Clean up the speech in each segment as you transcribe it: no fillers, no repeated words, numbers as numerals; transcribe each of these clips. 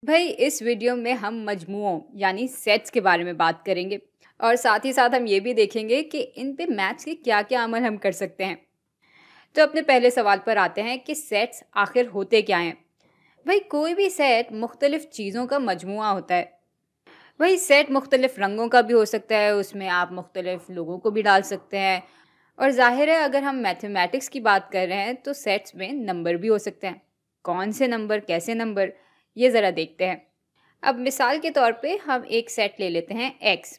भाई इस वीडियो में हम मजमुओं यानी सेट्स के बारे में बात करेंगे और साथ ही साथ हम ये भी देखेंगे कि इन पे मैथ्स के क्या क्या अमल हम कर सकते हैं। तो अपने पहले सवाल पर आते हैं कि सेट्स आखिर होते क्या हैं। भाई कोई भी सेट मुख्तलिफ चीज़ों का मजमुआ होता है। भाई सेट मुख्तलिफ रंगों का भी हो सकता है, उसमें आप मुख्तलिफ लोगों को भी डाल सकते हैं। और जाहिर है अगर हम मैथमेटिक्स की बात कर रहे हैं तो सेट्स में नंबर भी हो सकते हैं। कौन से नंबर, कैसे नंबर, ये ज़रा देखते हैं। अब मिसाल के तौर पे हम एक सेट ले लेते हैं एक्स,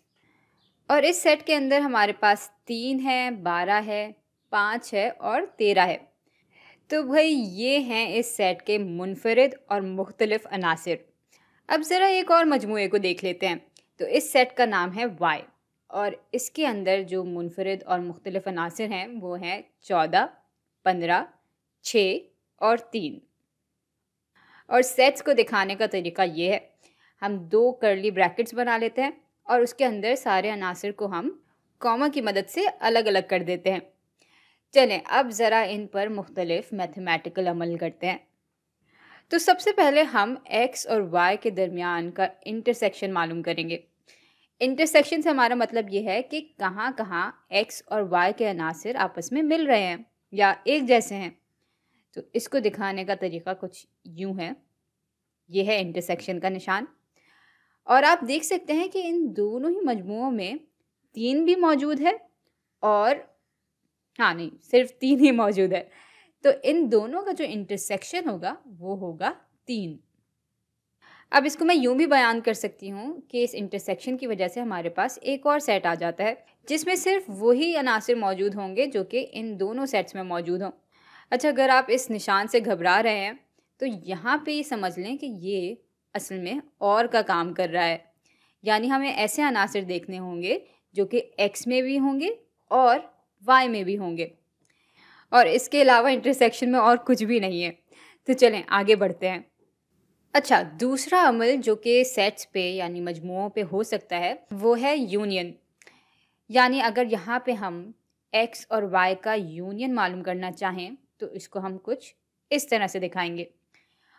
और इस सेट के अंदर हमारे पास 3 है, 12 है, 5 है और 13 है। तो भाई ये हैं इस सेट के मुनफरिद और मुख्तलिफ अनासिर। अब ज़रा एक और मजमूए को देख लेते हैं। तो इस सेट का नाम है वाई, और इसके अंदर जो मुनफरिद और मुख्तलिफ अनासिर हैं वो हैं 14, 15, 6 और 3। और सेट्स को दिखाने का तरीका ये है, हम 2 कर्ली ब्रैकेट्स बना लेते हैं और उसके अंदर सारे अनासिर को हम कॉमा की मदद से अलग अलग कर देते हैं। चलें अब ज़रा इन पर मुख्तलिफ मैथमेटिकल अमल करते हैं। तो सबसे पहले हम x और y के दरमियान का इंटरसेक्शन मालूम करेंगे। इंटरसेक्शन से हमारा मतलब ये है कि कहाँ कहाँ x और y के अनासिर आपस में मिल रहे हैं या एक जैसे हैं। तो इसको दिखाने का तरीका कुछ यूँ है। ये है इंटरसेक्शन का निशान, और आप देख सकते हैं कि इन दोनों ही मजमुओं में 3 भी मौजूद है, और हाँ नहीं, सिर्फ 3 ही मौजूद है। तो इन दोनों का जो इंटरसेक्शन होगा वो होगा 3। अब इसको मैं यूँ भी बयान कर सकती हूँ कि इस इंटरसेक्शन की वजह से हमारे पास एक और सेट आ जाता है जिसमें सिर्फ वही अनासिर मौजूद होंगे जो कि इन दोनों सेट्स में मौजूद हों। अच्छा, अगर आप इस निशान से घबरा रहे हैं तो यहाँ पे ये समझ लें कि ये असल में और का काम कर रहा है। यानी हमें ऐसे अनासिर देखने होंगे जो कि एक्स में भी होंगे और वाई में भी होंगे, और इसके अलावा इंटरसेक्शन में और कुछ भी नहीं है। तो चलें आगे बढ़ते हैं। अच्छा, दूसरा अमल जो कि सेट्स पे यानी मजमुओं पे हो सकता है वो है यूनियन। यानी अगर यहाँ पे हम एक्स और वाई का यूनियन मालूम करना चाहें तो इसको हम कुछ इस तरह से दिखाएंगे।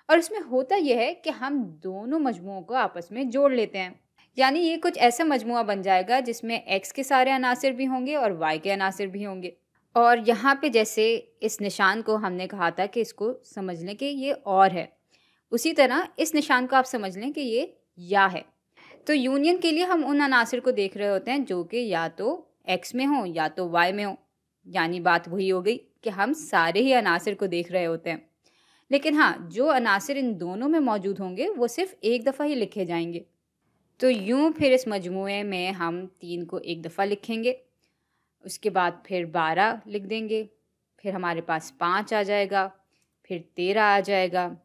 और इसमें होता यह है कि हम दोनों मजमुओं को आपस में जोड़ लेते हैं। यानी ये कुछ ऐसा मजमुआ बन जाएगा जिसमें एक्स के सारे अनासिर भी होंगे और वाई के अनासिर भी होंगे। और यहाँ पे जैसे इस निशान को हमने कहा था कि इसको समझ लें कि ये और है, उसी तरह इस निशान को आप समझ लें कि ये या है। तो यूनियन के लिए हम उन अनासिर को देख रहे होते हैं जो कि या तो एक्स में हो या तो वाई में हो। यानी बात वही हो गई कि हम सारे ही अनासिर को देख रहे होते हैं। लेकिन हाँ, जो अनासिर इन दोनों में मौजूद होंगे वो सिर्फ एक दफ़ा ही लिखे जाएंगे। तो यूँ फिर इस मजमूए में हम 3 को एक दफ़ा लिखेंगे, उसके बाद फिर 12 लिख देंगे, फिर हमारे पास 5 आ जाएगा, फिर 13 आ जाएगा।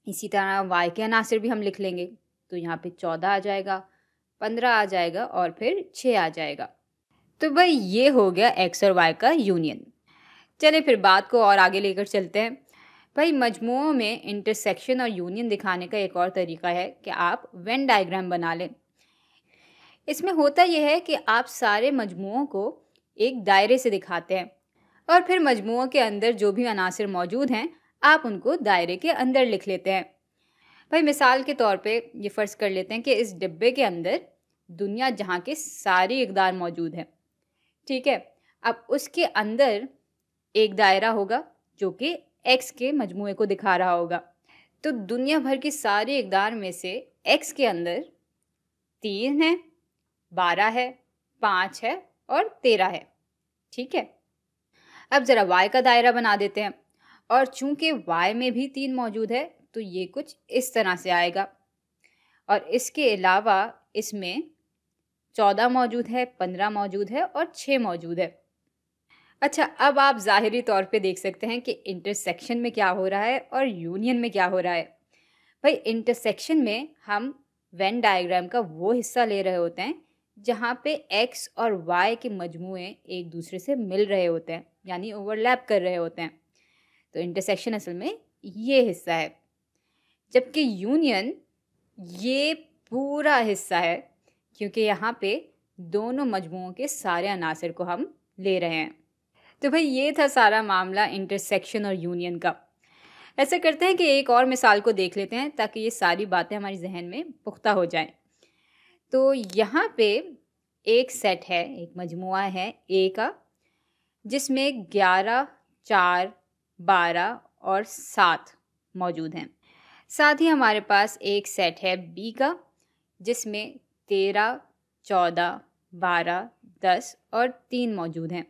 इसी तरह वाई के अनासिर भी हम लिख लेंगे, तो यहाँ पे 14 आ जाएगा, 15 आ जाएगा और फिर 6 आ जाएगा। तो भाई ये हो गया एक्स और वाई का यूनियन। चलिए फिर बात को और आगे लेकर चलते हैं। भाई मजमुओं में इंटरसेक्शन और यूनियन दिखाने का एक और तरीका है कि आप वेन डायग्राम बना लें। इसमें होता यह है कि आप सारे मजमुओं को एक दायरे से दिखाते हैं और फिर मजमुओं के अंदर जो भी अनासिर मौजूद हैं आप उनको दायरे के अंदर लिख लेते हैं। भाई मिसाल के तौर पे ये फ़र्ज़ कर लेते हैं कि इस डिब्बे के अंदर दुनिया जहाँ के सारी इक़दार मौजूद है, ठीक है। अब उसके अंदर एक दायरा होगा जो कि एक्स के मजमूए को दिखा रहा होगा। तो दुनिया भर की सारी इक़दार में से एक्स के अंदर 3 है, 12 है, 5 है और 13 है, ठीक है। अब ज़रा वाई का दायरा बना देते हैं, और चूंकि वाई में भी 3 मौजूद है तो ये कुछ इस तरह से आएगा। और इसके अलावा इसमें 14 मौजूद है, 15 मौजूद है और 6 मौजूद है। अच्छा, अब आप ज़ाहिरी तौर पे देख सकते हैं कि इंटरसेक्शन में क्या हो रहा है और यूनियन में क्या हो रहा है। भाई इंटरसेक्शन में हम वेन डायग्राम का वो हिस्सा ले रहे होते हैं जहाँ पे एक्स और वाई के मजमूए एक दूसरे से मिल रहे होते हैं, यानी ओवरलैप कर रहे होते हैं। तो इंटरसेक्शन असल में ये हिस्सा है, जबकि यूनियन ये पूरा हिस्सा है, क्योंकि यहाँ पे दोनों मजमुओं के सारे अनासिर को हम ले रहे हैं। तो भाई ये था सारा मामला इंटरसेक्शन और यूनियन का। ऐसा करते हैं कि एक और मिसाल को देख लेते हैं ताकि ये सारी बातें हमारे जहन में पुख्ता हो जाएं। तो यहाँ पे एक सेट है, एक मजमुआ है ए का, जिसमें 11, 4, 12 और 7 मौजूद हैं। साथ ही हमारे पास एक सेट है बी का, जिसमें 13, 14, 12, 10 और 3 मौजूद हैं।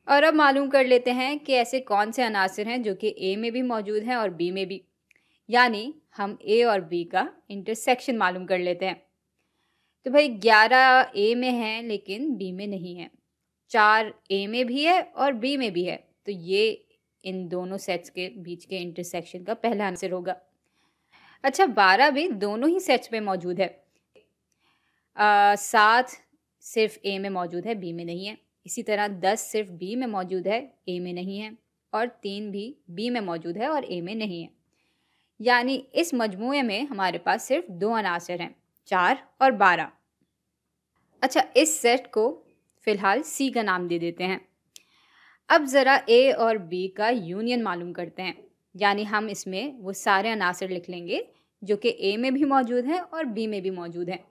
और अब मालूम कर लेते हैं कि ऐसे कौन से अनासिर हैं जो कि ए में भी मौजूद हैं और बी में भी, यानी हम ए और बी का इंटरसेक्शन मालूम कर लेते हैं। तो भाई 11 ए में है लेकिन बी में नहीं है, 4 ए में भी है और बी में भी है, तो ये इन दोनों सेट्स के बीच के इंटरसेक्शन का पहला आंसर होगा। अच्छा, 12 भी दोनों ही सेट्स में मौजूद है। 7 सिर्फ ए में मौजूद है, बी में नहीं है। इसी तरह 10 सिर्फ बी में मौजूद है, ए में नहीं है। और 3 भी बी में मौजूद है और ए में नहीं है। यानी इस मजमूए में हमारे पास सिर्फ 2 अनासर हैं, 4 और 12। अच्छा, इस सेट को फ़िलहाल सी का नाम दे देते हैं। अब ज़रा ए और बी का यूनियन मालूम करते हैं, यानी हम इसमें वो सारे अनासर लिख लेंगे जो कि ए में भी मौजूद हैं और बी में भी मौजूद हैं।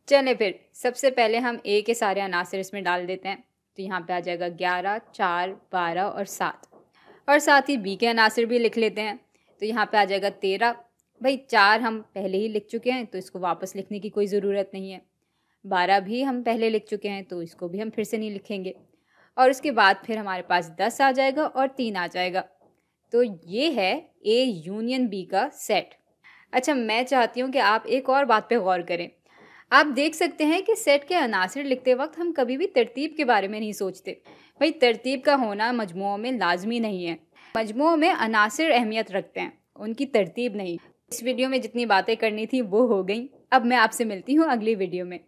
चलें फिर सबसे पहले हम ए के सारे अनासर इसमें डाल देते हैं। तो यहाँ पे आ जाएगा 11, 4, 12 और 7। और साथ ही बी के अनासर भी लिख लेते हैं। तो यहाँ पे आ जाएगा 13। भाई 4 हम पहले ही लिख चुके हैं तो इसको वापस लिखने की कोई ज़रूरत नहीं है। 12 भी हम पहले लिख चुके हैं तो इसको भी हम फिर से नहीं लिखेंगे। और उसके बाद फिर हमारे पास 10 आ जाएगा और 3 आ जाएगा। तो ये है ए यूनियन बी का सेट। अच्छा, मैं चाहती हूँ कि आप एक और बात पे गौर करें। आप देख सकते हैं कि सेट के अनासर लिखते वक्त हम कभी भी तरतीब के बारे में नहीं सोचते। भाई तरतीब का होना मजमुओं में लाजमी नहीं है। मजमुओं में अनासर अहमियत रखते हैं, उनकी तरतीब नहीं। इस वीडियो में जितनी बातें करनी थी वो हो गई। अब मैं आपसे मिलती हूँ अगली वीडियो में।